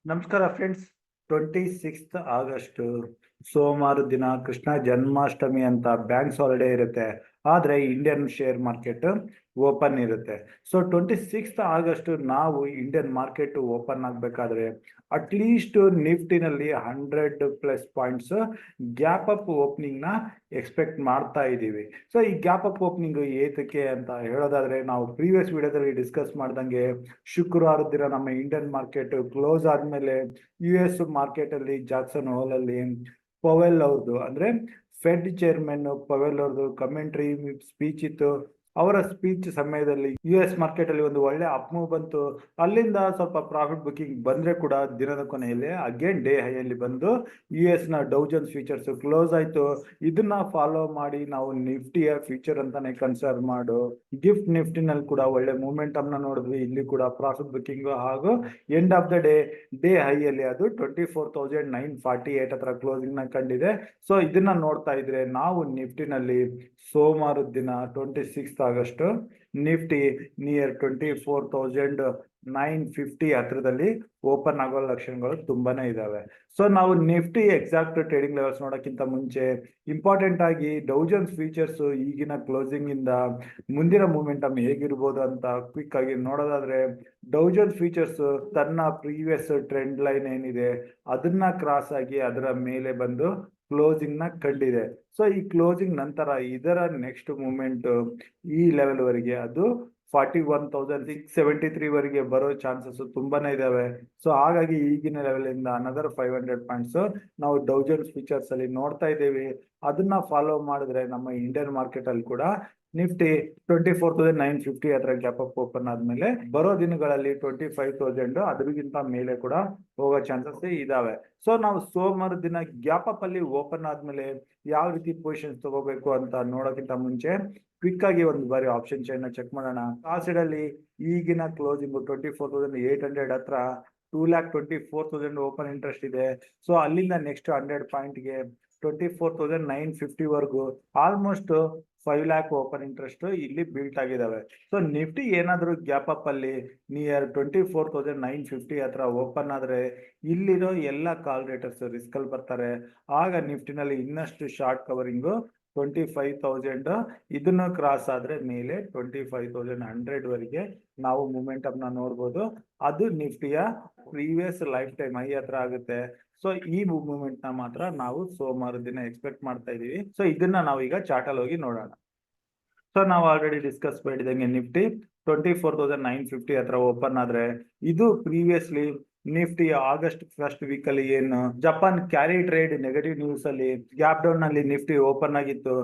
ನಮಸ್ಕಾರ friends. 26 August ಸೋಮವಾರ ದಿನ ಕೃಷ್ಣ ಜನ್ಮಾಷ್ಟಮಿ ಅಂತ ಬ್ಯಾಂಕ್ಸ್ ಹಾಲಿಡೇ ಇರುತ್ತೆ. ಆದರೆ ಇಂಡಿಯನ್ ಶೇರ್ ಮಾರ್ಕೆಟ್ ಓಪನ್ ಇರುತ್ತೆ. ಸೊ 26 ಆಗಸ್ಟ್ ನಾವು ಇಂಡಿಯನ್ ಮಾರ್ಕೆಟ್ ಓಪನ್ ಆಗಬೇಕಾದ್ರೆ ಅಟ್ಲೀಸ್ಟ್ ನಿಫ್ಟಿನಲ್ಲಿ 100+ ಪಾಯಿಂಟ್ಸ್ ಗ್ಯಾಪ್ ಅಪ್ ಓಪನಿಂಗ್ನ ಎಕ್ಸ್ಪೆಕ್ಟ್ ಮಾಡ್ತಾ ಇದ್ದೀವಿ. ಸೊ ಈ ಗ್ಯಾಪ್ ಅಪ್ ಓಪನಿಂಗ್ ಏತಕ್ಕೆ ಅಂತ ಹೇಳೋದಾದ್ರೆ, ನಾವು ಪ್ರೀವಿಯಸ್ ವಿಡಿಯೋದಲ್ಲಿ ಡಿಸ್ಕಸ್ ಮಾಡ್ದಂಗೆ ಶುಕ್ರವಾರ ದಿನ ನಮ್ಮ ಇಂಡಿಯನ್ ಮಾರ್ಕೆಟ್ ಕ್ಲೋಸ್ ಆದ್ಮೇಲೆ US ಮಾರ್ಕೆಟ್ ಅಲ್ಲಿ ಜಾಕ್ಸನ್ ಹೋಲ್ ಅಲ್ಲಿ ಪವೆಲ್ ಅವ್ರದ್ದು ಅಂದ್ರೆ ಫೆಡ್ ಚೇರ್ಮನ್ ಪವೆಲ್ ಅವ್ರದ್ದು ಕಮೆಂಟ್ರಿ ಸ್ಪೀಚ್ ಇತ್ತು. ಅವರ ಸ್ಪೀಚ್ ಸಮಯದಲ್ಲಿ US ಮಾರ್ಕೆಟ್ ಅಲ್ಲಿ ಒಂದು ಒಳ್ಳೆ ಅಪ್ ಮೂವ್ ಬಂತು. ಅಲ್ಲಿಂದ ಸ್ವಲ್ಪ ಪ್ರಾಫಿಟ್ ಬುಕಿಂಗ್ ಬಂದ್ರೆ ಕೂಡ ದಿನದ ಕೊನೆಯಲ್ಲಿ ಅಗೇನ್ ಡೇ ಹೈ ಅಲ್ಲಿ ಬಂದು US ನ ಡೌ ಜೋನ್ಸ್ ಫ್ಯೂಚರ್ಸ್ ಕ್ಲೋಸ್ ಆಯ್ತು. ಇದನ್ನ ಫಾಲೋ ಮಾಡಿ ನಾವು ನಿಫ್ಟಿಯ ಫ್ಯೂಚರ್ ಅಂತಾನೆ ಕನ್ಸಿಡರ್ ಮಾಡು. ಗಿಫ್ಟ್ ನಿಫ್ಟಿನಲ್ಲಿ ಕೂಡ ಒಳ್ಳೆ ಮೂವ್ಮೆಂಟಮ್ ನ ನೋಡಿದ್ವಿ. ಇಲ್ಲಿ ಕೂಡ ಪ್ರಾಫಿಟ್ ಬುಕಿಂಗ್ ಹಾಗೂ end of the day high ಅಲ್ಲಿ ಅದು 24,948 ಹತ್ರ ಕ್ಲೋಸಿಂಗ್ ನ ಕಂಡಿದೆ. ಸೊ ಇದನ್ನ ನೋಡ್ತಾ ಇದ್ರೆ ನಾವು ನಿಫ್ಟಿನಲ್ಲಿ ಸೋಮವಾರದ ದಿನ 26 ಆಗಸ್ಟ್ ನಿಫ್ಟಿ ನಿಯರ್ 24,950 ಹತ್ರದಲ್ಲಿ ಓಪನ್ ಆಗೋ ಲಕ್ಷಣಗಳು ತುಂಬಾನೇ ಇದಾವೆ. ಸೊ ನಾವು ನಿಫ್ಟಿ ಎಕ್ಸಾಕ್ಟ್ ಟ್ರೇಡಿಂಗ್ ಲೆವೆಲ್ಸ್ ನೋಡೋಕ್ಕಿಂತ ಮುಂಚೆ ಇಂಪಾರ್ಟೆಂಟ್ ಆಗಿ ಡೌ ಜೋನ್ಸ್ ಫೀಚರ್ಸ್ ಈಗಿನ ಕ್ಲೋಸಿಂಗ್ ಇಂದ ಮುಂದಿನ ಮೂವ್ಮೆಂಟಮ್ ಹೇಗಿರ್ಬೋದು ಅಂತ ಕ್ವಿಕ್ ಆಗಿ ನೋಡೋದಾದ್ರೆ, ಡೌ ಜೋನ್ಸ್ ಫೀಚರ್ಸ್ ತನ್ನ ಪ್ರೀವಿಯಸ್ ಟ್ರೆಂಡ್ ಲೈನ್ ಏನಿದೆ ಅದನ್ನ ಕ್ರಾಸ್ ಆಗಿ ಅದರ ಮೇಲೆ ಬಂದು ಕ್ಲೋಸಿಂಗ್ ನ ಕಂಡಿದೆ. ಸೊ ಈ ಕ್ಲೋಸಿಂಗ್ ನಂತರ ಇದರ ನೆಕ್ಸ್ಟ್ ಮೂವ್ಮೆಂಟ್ ಈ ಲೆವೆಲ್ ವರೆಗೆ ಅದು 41,673 ವರೆಗೆ ಬರೋ ಚಾನ್ಸಸ್ ತುಂಬಾನೇ ಇದಾವೆ. ಸೊ ಹಾಗಾಗಿ ಈಗಿನ ಲೆವೆಲ್ ಇಂದ ಅನದರ್ 500 ಪಾಯಿಂಟ್ಸ್ ನಾವು ಡೌ ಜೋನ್ಸ್ ಫೀಚರ್ಸ್ ಅಲ್ಲಿ ನೋಡ್ತಾ ಇದ್ದೇವೆ. ಅದನ್ನ ಫಾಲೋ ಮಾಡಿದ್ರೆ ನಮ್ಮ ಇಂಡಿಯನ್ ಮಾರ್ಕೆಟ್ ಅಲ್ಲಿ ಕೂಡ ನಿಫ್ಟಿ 24,950 ಹತ್ರ ಗ್ಯಾಪ್ ಅಪ್ ಓಪನ್ ಆದ್ಮೇಲೆ ಬರೋ ದಿನಗಳಲ್ಲಿ 25,000 ಅದರಿಗಿಂತ ಮೇಲೆ ಕೂಡ ಹೋಗೋ ಚಾನ್ಸಸ್ ಇದಾವೆ. ಸೊ ನಾವು ಸೋಮವಾರ ದಿನ ಗ್ಯಾಪ್ ಅಪ್ ಅಲ್ಲಿ ಓಪನ್ ಆದ್ಮೇಲೆ ಯಾವ ರೀತಿ ಪೊಸಿಷನ್ಸ್ ತಗೋಬೇಕು ಅಂತ ನೋಡೋಕ್ಕಿಂತ ಮುಂಚೆ ಕ್ವಿಕ್ ಆಗಿ ಒಂದು ಬಾರಿ ಆಪ್ಷನ್ ಚೈನ್ ಚೆಕ್ ಮಾಡೋಣ. ಆ ಸೈಡ್ ಅಲ್ಲಿ ಈಗಿನ ಕ್ಲೋಸಿಂಗ್ 24,800 ಹತ್ರ 2,24,000 ಓಪನ್ ಇಂಟ್ರೆಸ್ಟ್ ಇದೆ. ಸೊ ಅಲ್ಲಿಂದ ನೆಕ್ಸ್ಟ್ 100 ಪಾಯಿಂಟ್ಗೆ 24,950 ವರೆಗೂ ಆಲ್ಮೋಸ್ಟ್ 5 lakh ಓಪನ್ ಇಂಟ್ರೆಸ್ಟ್ ಇಲ್ಲಿ ಬಿಲ್ಟ್ ಆಗಿದಾವೆ. ಸೊ ನಿಫ್ಟಿ ಏನಾದ್ರು ಗ್ಯಾಪ್ ಅಪ್ ಅಲ್ಲಿ ನಿಯರ್ 24,950 ಹತ್ರ ಓಪನ್ ಆದ್ರೆ ಇಲ್ಲಿರೋ ಎಲ್ಲ ಕಾಲ್ ರೇಟರ್ಸ್ ರಿಸ್ಕ್ ಅಲ್ಲಿ ಬರ್ತಾರೆ. ಆಗ ನಿಫ್ಟಿನಲ್ಲಿ ಇನ್ನಷ್ಟು ಶಾರ್ಟ್ ಕವರಿಂಗ್ 25,000 ಇದನ್ನು ಕ್ರಾಸ್ ಆದ್ರೆ ಮೇಲೆ 25,100 ವರೆಗೆ ನಾವು ಮೂಮೆಂಟಮ್ ನ ನೋಡ್ಬೋದು. ಅದು ನಿಫ್ಟಿಯ ಪ್ರೀವಿಯಸ್ ಲೈಫ್ ಟೈಮ್ ಹೈ ಹತ್ರ ಆಗುತ್ತೆ. ಸೊ ಈ ಮೂವ್ಮೆಂಟ್ ನ ಮಾತ್ರ ನಾವು ಸೋಮವಾರ ದಿನ ಎಕ್ಸ್ಪೆಕ್ಟ್ ಮಾಡ್ತಾ ಇದೀವಿ. ಸೊ ಇದನ್ನ ನಾವು ಈಗ ಚಾರ್ಟ್ ಅಲ್ಲಿ ಹೋಗಿ ನೋಡೋಣ. ಸೊ ನಾವು ಆಲ್ರೆಡಿ ಡಿಸ್ಕಸ್ ಮಾಡಿದಂಗೆ ನಿಫ್ಟಿ 24,950 ಹತ್ರ ಓಪನ್ ಆದ್ರೆ ಇದು previously Nifty August first week ಅಲ್ಲಿ ಏನು Japan carry trade negative news ಅಲ್ಲಿ ಗ್ಯಾಪ್ ಡೌನ್ ನಲ್ಲಿ ನಿಫ್ಟಿ ಓಪನ್ ಆಗಿತ್ತು.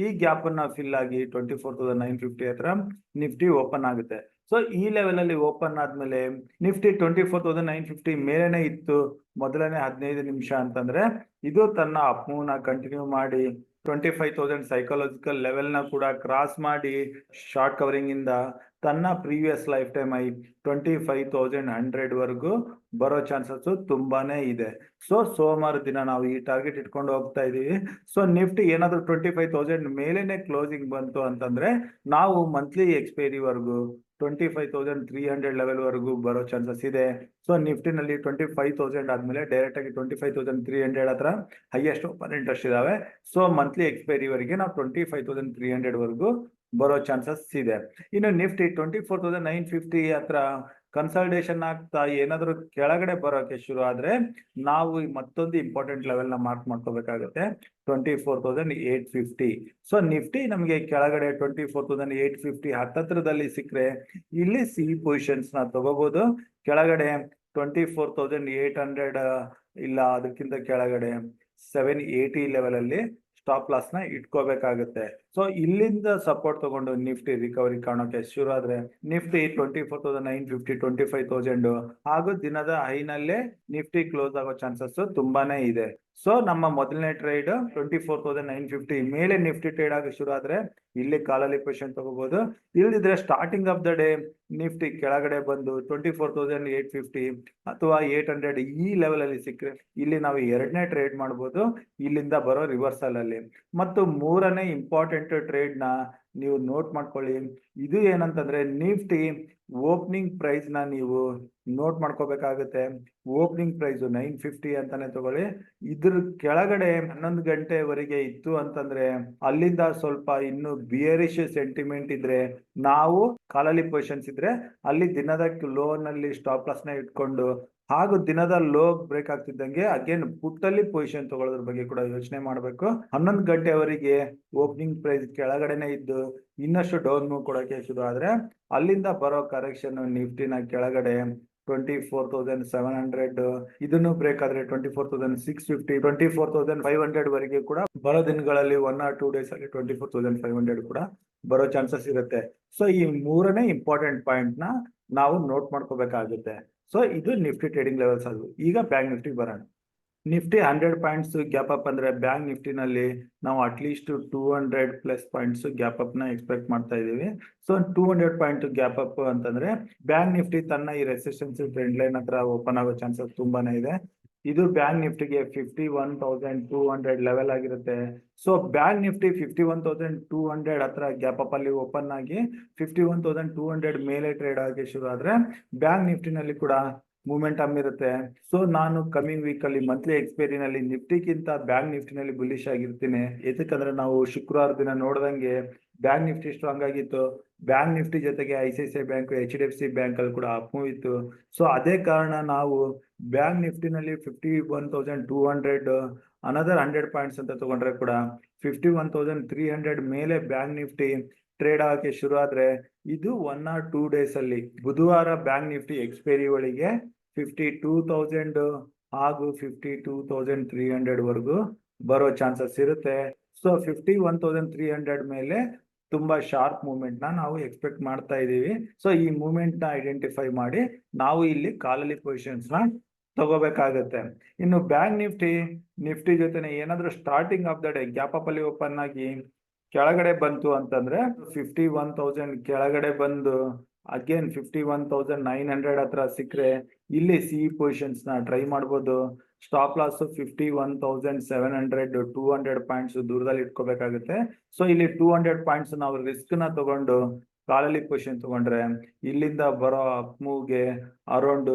ಈ ಗ್ಯಾಪ್ ಅನ್ನ ಫಿಲ್ ಆಗಿ 24,950 ಹತ್ರ ನಿಫ್ಟಿ ಓಪನ್ ಆಗುತ್ತೆ. ಸೊ ಈ ಲೆವೆಲ್ ಅಲ್ಲಿ ಓಪನ್ ಆದ್ಮೇಲೆ ನಿಫ್ಟಿ 24,950 ಮೇಲೆನೆ ಇತ್ತು ಮೊದಲನೇ 15 ನಿಮಿಷ ಅಂತಂದ್ರೆ ಇದು ತನ್ನ ಅಪ್ ಮೂವ್ ನ ಕಂಟಿನ್ಯೂ ಮಾಡಿ 25,000 ಸೈಕಾಲಜಿಕಲ್ ಲೆವೆಲ್ ನ ಕೂಡ ಕ್ರಾಸ್ ಮಾಡಿ ಶಾರ್ಟ್ ಕವರಿಂಗ್ ಇಂದ ತನ್ನ ಪ್ರೀವಿಯಸ್ ಲೈಫ್ ಟೈಮ್ ಐ 25,100 ವರೆಗೂ ಬರೋ ಚಾನ್ಸಸ್ ತುಂಬಾನೇ ಇದೆ. ಸೊ ಸೋಮವಾರ ದಿನ ನಾವು ಈ ಟಾರ್ಗೆಟ್ ಇಟ್ಕೊಂಡು ಹೋಗ್ತಾ ಇದೀವಿ. ಸೊ ನಿಫ್ಟಿ ಏನಾದ್ರು 25,000 ಮೇಲೆನೆ ಕ್ಲೋಸಿಂಗ್ ಬಂತು ಅಂತಂದ್ರೆ ನಾವು ಮಂತ್ಲಿ ಎಕ್ಸ್ಪೈರಿ ವರೆಗೂ 25,300 ಲೆವೆಲ್ ವರೆಗೂ ಬರೋ ಚಾನ್ಸಸ್ ಇದೆ. ಸೊ ನಿಫ್ಟಿನಲ್ಲಿ 25,000 ಆದ್ಮೇಲೆ ಡೈರೆಕ್ಟ್ ಆಗಿ 25,300 ಹತ್ರ ಹೈಯೆಸ್ಟ್ ಓಪನ್ ಇಂಟ್ರೆಸ್ಟ್ ಇದಾವೆ. ಸೊ ಮಂತ್ಲಿ ಎಕ್ಸ್ಪೈರಿ ವರೆಗೆ ನಾವು 25,300 ವರೆಗೂ ಬರೋ ಚಾನ್ಸಸ್ ಇದೆ. ಇನ್ನು ನಿಫ್ಟಿ 24,950 ಹತ್ರ ಕನ್ಸಲ್ಟೇಷನ್ ಆಗ್ತಾ ಏನಾದ್ರು ಕೆಳಗಡೆ ಬರೋಕೆ ಶುರು ಆದ್ರೆ ನಾವು ಮತ್ತೊಂದು ಇಂಪಾರ್ಟೆಂಟ್ ಲೆವೆಲ್ ನ ಮಾರ್ಕ್ ಮಾಡ್ಕೋಬೇಕಾಗುತ್ತೆ 24,850. ಸೊ ನಿಫ್ಟಿ ನಮಗೆ ಕೆಳಗಡೆ 24,850 ಹತ್ತತ್ರದಲ್ಲಿ ಸಿಕ್ಕರೆ ಇಲ್ಲಿ ಸಿ ಪೊಸಿಷನ್ಸ್ ನ ತಗೋಬಹುದು. ಕೆಳಗಡೆ 24,800 ಇಲ್ಲ ಅದಕ್ಕಿಂತ ಕೆಳಗಡೆ 780 ಲೆವೆಲ್ ಅಲ್ಲಿ ಸ್ಟಾಪ್ ಲಾಸ್ ನ ಇಟ್ಕೋಬೇಕಾಗುತ್ತೆ. ಸೊ ಇಲ್ಲಿಂದ ಸಪೋರ್ಟ್ ತಗೊಂಡು ನಿಫ್ಟಿ ರಿಕವರಿ ಕಾಣೋಕೆ ಶುರು ಆದ್ರೆ ನಿಫ್ಟಿ 24,950 25,000 ಹಾಗೂ ದಿನದ ಹೈನಲ್ಲೇ ನಿಫ್ಟಿ ಕ್ಲೋಸ್ ಆಗೋ ಚಾನ್ಸಸ್ ತುಂಬಾನೇ ಇದೆ. ಸೊ ನಮ್ಮ ಮೊದಲನೇ ಟ್ರೇಡ್ 24,950 ಮೇಲೆ ನಿಫ್ಟಿ ಟ್ರೇಡ್ ಆಗಿ ಶುರು ಆದ್ರೆ ಇಲ್ಲಿ ಕಾಲಲ್ಲಿ ಪೊಸಿಷನ್ ತಗೋಬಹುದು. ಇಲ್ದಿದ್ರೆ starting of the day Nifty ಕೆಳಗಡೆ ಬಂದು 24,850 ಅಥವಾ 800 ಈ ಲೆವೆಲ್ ಅಲ್ಲಿ ಸಿಕ್ಕರೆ ಇಲ್ಲಿ ನಾವು ಎರಡನೇ ಟ್ರೇಡ್ ಮಾಡಬಹುದು ಇಲ್ಲಿಂದ ಬರೋ ರಿವರ್ಸಲ್ ಅಲ್ಲಿ. ಮತ್ತು ಮೂರನೇ ಇಂಪಾರ್ಟೆಂಟ್ ಟ್ರೇಡ್ ನ ನೀವು ನೋಟ್ ಮಾಡ್ಕೊಳ್ಳಿ. ಇದು ಏನಂತಂದ್ರೆ ನಿಫ್ಟಿ ಓಪನಿಂಗ್ ಪ್ರೈಸ್ ನ ನೀವು ನೋಟ್ ಮಾಡ್ಕೋಬೇಕಾಗುತ್ತೆ. ಓಪನಿಂಗ್ ಪ್ರೈಸ್ 950 ಅಂತಾನೆ ತಗೊಳ್ಳಿ. ಇದ್ರ ಕೆಳಗಡೆ 11 ಗಂಟೆವರೆಗೆ ಇತ್ತು ಅಂತಂದ್ರೆ ಅಲ್ಲಿಂದ ಸ್ವಲ್ಪ ಇನ್ನು ಬಿಯರಿಶ್ ಸೆಂಟಿಮೆಂಟ್ ಇದ್ರೆ ನಾವು ಕಾಲಲ್ಲಿ ಪೊಸಿಷನ್ಸ್ ಇದ್ರೆ ಅಲ್ಲಿ ದಿನದ ಲೋ ನಲ್ಲಿ ಸ್ಟಾಪ್ ಲಾಸ್ ನ ಇಟ್ಕೊಂಡು ಹಾಗೂ ದಿನದ ಲೋ ಬ್ರೇಕ್ ಆಗ್ತಿದ್ದಂಗೆ ಅಗೇನ್ ಪುಟ್ ಅಲ್ಲಿ ಪೊಸಿಷನ್ ತಗೊಳ್ಳೋದ್ರ ಬಗ್ಗೆ ಕೂಡ ಯೋಚನೆ ಮಾಡಬೇಕು. 11 ಗಂಟೆವರೆಗೆ ಓಪನಿಂಗ್ ಪ್ರೈಸ್ ಕೆಳಗಡೆನೆ ಇದ್ದು ಇನ್ನಷ್ಟು ಡೌನ್ ಮೂವ್ ಕೊಡೋಕೆ ಶುರು ಆದ್ರೆ ಅಲ್ಲಿಂದ ಬರೋ ಕರೆಕ್ಷನ್ ನಿಫ್ಟಿನ ಕೆಳಗಡೆ 24,700 ಇದನ್ನು ಬ್ರೇಕ್ ಆದ್ರೆ 24,650 24,500 ವರೆಗೆ ಕೂಡ ಬರೋ ದಿನಗಳಲ್ಲಿ 1 or 2 ಡೇಸ್ ಅಲ್ಲಿ 24,500 ಕೂಡ ಬರೋ ಚಾನ್ಸಸ್ ಇರುತ್ತೆ. ಸೊ ಈ ಮೂರನೇ ಇಂಪಾರ್ಟೆಂಟ್ ಪಾಯಿಂಟ್ ನ ನಾವು ನೋಟ್ ಮಾಡ್ಕೋಬೇಕಾಗುತ್ತೆ. ಸೊ ಇದು ನಿಫ್ಟಿ ಟ್ರೇಡಿಂಗ್ ಲೆವೆಲ್ಸ್ ಅದು. ಈಗ ಬ್ಯಾಂಕ್ ನಿಫ್ಟಿ ಬರೋಣ. ನಿಫ್ಟಿ 100 ಪಾಯಿಂಟ್ಸ್ ಗ್ಯಾಪ್ ಅಪ್ ಅಂದ್ರೆ ಬ್ಯಾಂಕ್ ನಿಫ್ಟಿನಲ್ಲಿ ನಾವು at least 200 plus points gap up ನ ಎಕ್ಸ್ಪೆಕ್ಟ್ ಮಾಡ್ತಾ ಇದೀವಿ. ಸೊ 200 ಪಾಯಿಂಟ್ ಗ್ಯಾಪ್ ಅಪ್ ಅಂತಂದ್ರೆ ಬ್ಯಾಂಕ್ ನಿಫ್ಟಿ ತನ್ನ ಈ ರೆಸಿಸ್ಟೆನ್ಸ್ ಟ್ರೆಂಡ್ ಲೈನ್ ಹತ್ರ ಓಪನ್ ಆಗೋ ಚಾನ್ಸಸ್ ತುಂಬಾನೇ ಇದೆ. ಇದು ಬ್ಯಾಂಕ್ ನಿಫ್ಟಿಗೆ 51,200 ಲೆವೆಲ್ ಆಗಿರುತ್ತೆ. ಸೊ ಬ್ಯಾಂಕ್ ನಿಫ್ಟಿ 51,200 ಹತ್ರ ಗ್ಯಾಪ್ ಅಪ್ ಅಲ್ಲಿ ಓಪನ್ ಆಗಿ 51,200 ಮೇಲೆ ಟ್ರೇಡ್ ಆಗಿ ಶುರು ಆದ್ರೆ ಬ್ಯಾಂಕ್ ನಿಫ್ಟಿನಲ್ಲಿ ಕೂಡ ಮೂಮೆಂಟಮ್ ಇರುತ್ತೆ. ಸೊ ನಾನು ಕಮಿಂಗ್ ವೀಕ್ ಅಲ್ಲಿ ಮಂತ್ಲಿ ಎಕ್ಸ್ಪೈರಿನಲ್ಲಿ ನಿಫ್ಟಿಗಿಂತ ಬ್ಯಾಂಕ್ ನಿಫ್ಟಿನಲ್ಲಿ ಬುಲಿಶ್ ಆಗಿರ್ತೀನಿ. ಯಾಕಂದ್ರೆ ನಾವು ಶುಕ್ರವಾರ ದಿನ ನೋಡ್ದಂಗೆ ಬ್ಯಾಂಕ್ ನಿಫ್ಟಿ ಸ್ಟ್ರಾಂಗ್ ಆಗಿತ್ತು. ಬ್ಯಾಂಕ್ ನಿಫ್ಟಿ ಜೊತೆಗೆ ICICI ಬ್ಯಾಂಕ್, HDFC ಬ್ಯಾಂಕ್ ಅಲ್ಲಿ ಕೂಡ ಅಪ್ ಮೂವ್ ಇತ್ತು. ಸೊ ಅದೇ ಕಾರಣ ನಾವು ಬ್ಯಾಂಕ್ ನಿಫ್ಟಿನಲ್ಲಿ 51,200 ಅನದರ್ 100 ಪಾಯಿಂಟ್ಸ್ ಅಂತ ತಗೊಂಡ್ರೆ ಕೂಡ 51,300 ಮೇಲೆ ಬ್ಯಾಂಕ್ ನಿಫ್ಟಿ ಟ್ರೇಡ್ ಆಗಕ್ಕೆ ಶುರು ಆದ್ರೆ ಇದು 1 or 2 ಡೇಸ್ ಅಲ್ಲಿ ಬುಧವಾರ ಬ್ಯಾಂಕ್ ನಿಫ್ಟಿ ಎಕ್ಸ್ಪೈರಿ ಒಳಗೆ 52,000 ಹಾಗೂ 52,300 ವರೆಗೂ ಬರೋ ಚಾನ್ಸಸ್ ಇರುತ್ತೆ. ಸೊ 51,300 ಮೇಲೆ ತುಂಬಾ ಶಾರ್ಪ್ ಮೂವ್ಮೆಂಟ್ ನ ನಾವು ಎಕ್ಸ್ಪೆಕ್ಟ್ ಮಾಡ್ತಾ ಇದೀವಿ. ಸೊ ಈ ಮೂವ್ಮೆಂಟ್ ನ ಐಡೆಂಟಿಫೈ ಮಾಡಿ ನಾವು ಇಲ್ಲಿ ಕಾಲಲ್ಲಿ ಪೊಸಿಷನ್ಸ್ ನ ತಗೋಬೇಕಾಗತ್ತೆ. ಇನ್ನು ಬ್ಯಾಂಕ್ ನಿಫ್ಟಿ ಜೊತೆನೆ ಏನಾದ್ರೂ starting of the day gap up ಅಲ್ಲಿ ಓಪನ್ ಆಗಿ ಕೆಳಗಡೆ ಬಂತು ಅಂತಂದ್ರೆ 51,000 ಕೆಳಗಡೆ ಬಂದು ಅಗೇನ್ 51,900 ಹತ್ರ ಸಿಕ್ಕರೆ ಇಲ್ಲಿ ಸಿ ಪೊಸಿಷನ್ಸ್ ನ ಟ್ರೈ ಮಾಡ್ಬೋದು. ಸ್ಟಾಪ್ ಲಾಸ್ 51,700 200 ಪಾಯಿಂಟ್ಸ್ ದೂರದಲ್ಲಿ ಇಟ್ಕೋಬೇಕಾಗುತ್ತೆ. ಸೊ ಇಲ್ಲಿ 200 ಪಾಯಿಂಟ್ಸ್ ನಾವು ರಿಸ್ಕ್ ನ ತಗೊಂಡು ಕಾಲಲ್ಲಿ ಪೊಸಿಷನ್ ತಗೊಂಡ್ರೆ ಇಲ್ಲಿಂದ ಬರೋ ಅಪ್ ಮೂವ್ಗೆ ಅರೌಂಡ್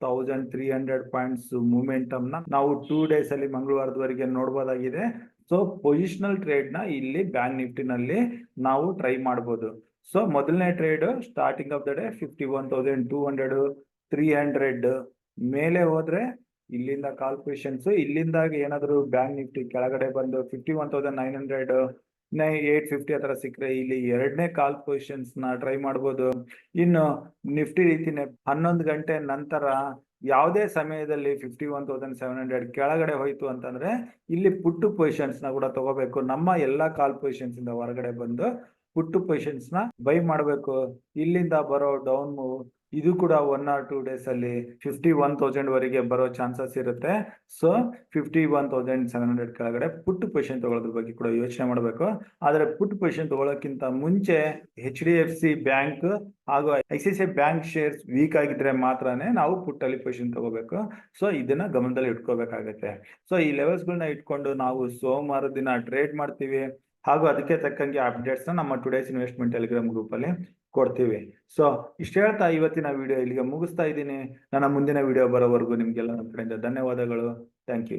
1,300 ಪಾಯಿಂಟ್ಸ್ ಮೂಮೆಂಟಮ್ ನ ನಾವು 2 ಡೇಸ್ ಅಲ್ಲಿ ಮಂಗಳವಾರದವರೆಗೆ ನೋಡಬಹುದಾಗಿದೆ. ಸೊ ಪೊಸಿಷನಲ್ ಟ್ರೇಡ್ ನ ಇಲ್ಲಿ ಬ್ಯಾಂಕ್ ನಿಫ್ಟಿನಲ್ಲಿ ನಾವು ಟ್ರೈ ಮಾಡಬಹುದು. ಸೊ ಮೊದಲನೇ trade starting of the day 51,200 300 ಮೇಲೆ ಹೋದ್ರೆ ಇಲ್ಲಿಂದ ಕಾಲ್ ಪೊಸಿಷನ್ಸ್, ಇಲ್ಲಿಂದ ಏನಾದ್ರು ಬ್ಯಾಂಕ್ ನಿಫ್ಟಿ ಕೆಳಗಡೆ ಬಂದು 51,900 850 ಹತ್ರ ಸಿಕ್ಕರೆ ಇಲ್ಲಿ ಎರಡನೇ ಕಾಲ್ ಪೊಸಿಷನ್ಸ್ ನ ಟ್ರೈ ಮಾಡ್ಬೋದು. ಇನ್ನು ನಿಫ್ಟಿ ರೀತಿನೇ 11 ಗಂಟೆ ನಂತರ ಯಾವುದೇ ಸಮಯದಲ್ಲಿ 51,700 ಕೆಳಗಡೆ ಹೋಯ್ತು ಅಂತಂದ್ರೆ ಇಲ್ಲಿ ಪುಟ್ಟು ಪೊಸಿಷನ್ಸ್ ನ ಕೂಡ ತಗೋಬೇಕು. ನಮ್ಮ ಎಲ್ಲಾ ಕಾಲ್ ಪೊಸಿಷನ್ಸ್ ಇಂದ ಹೊರಗಡೆ ಬಂದು ಪುಟ್ಟು ಪೊಸಿಷನ್ಸ್ ನ ಬೈ ಮಾಡಬೇಕು. ಇಲ್ಲಿಂದ ಬರೋ ಡೌನ್ ಮೂವ್ ಇದು ಕೂಡ 1 or 2 ಡೇಸ್ ಅಲ್ಲಿ 51,000 ವರೆಗೆ ಬರೋ ಚಾನ್ಸಸ್ ಇರುತ್ತೆ. ಸೊ 51,700 ಕೆಳಗಡೆ ಪುಟ್ ಪೊಸಿಷನ್ ತಗೊಳ್ಳೋದ್ರ ಬಗ್ಗೆ ಕೂಡ ಯೋಚನೆ ಮಾಡಬೇಕು. ಆದ್ರೆ ಪುಟ್ ಪೊಸಿಷನ್ ತಗೊಳ್ಳೋಕ್ಕಿಂತ ಮುಂಚೆ HDFC ಬ್ಯಾಂಕ್ ಹಾಗೂ ICICI ಬ್ಯಾಂಕ್ ಶೇರ್ಸ್ ವೀಕ್ ಆಗಿದ್ರೆ ಮಾತ್ರನೇ ನಾವು ಪುಟ್ ಅಲ್ಲಿ ಪೊಸಿಷನ್ ತಗೋಬೇಕು. ಸೊ ಇದನ್ನ ಗಮನದಲ್ಲಿ ಇಟ್ಕೋಬೇಕಾಗತ್ತೆ. ಸೊ ಈ ಲೆವೆಲ್ಸ್ ಗಳನ್ನ ಇಟ್ಕೊಂಡು ನಾವು ಸೋಮವಾರ ದಿನ ಟ್ರೇಡ್ ಮಾಡ್ತೀವಿ ಹಾಗೂ ಅದಕ್ಕೆ ತಕ್ಕಂಗೆ ಅಪ್ಡೇಟ್ಸ್ ನಮ್ಮ ಟುಡೇಸ್ ಇನ್ವೆಸ್ಟ್ಮೆಂಟ್ ಟೆಲಿಗ್ರಾಮ್ ಗ್ರೂಪ್ ಅಲ್ಲಿ ಕೊಡ್ತೀವಿ. ಸೊ ಇಷ್ಟ ಹೇಳ್ತಾ ಇವತ್ತಿನ ವಿಡಿಯೋ ಇಲ್ಲಿಗೆ ಮುಗಿಸ್ತಾ ಇದ್ದೀನಿ. ನನ್ನ ಮುಂದಿನ ವಿಡಿಯೋ ಬರೋವರೆಗೂ ನಿಮ್ಗೆಲ್ಲ ನಮ್ಮ ಕಡೆಯಿಂದ ಧನ್ಯವಾದಗಳು. Thank you.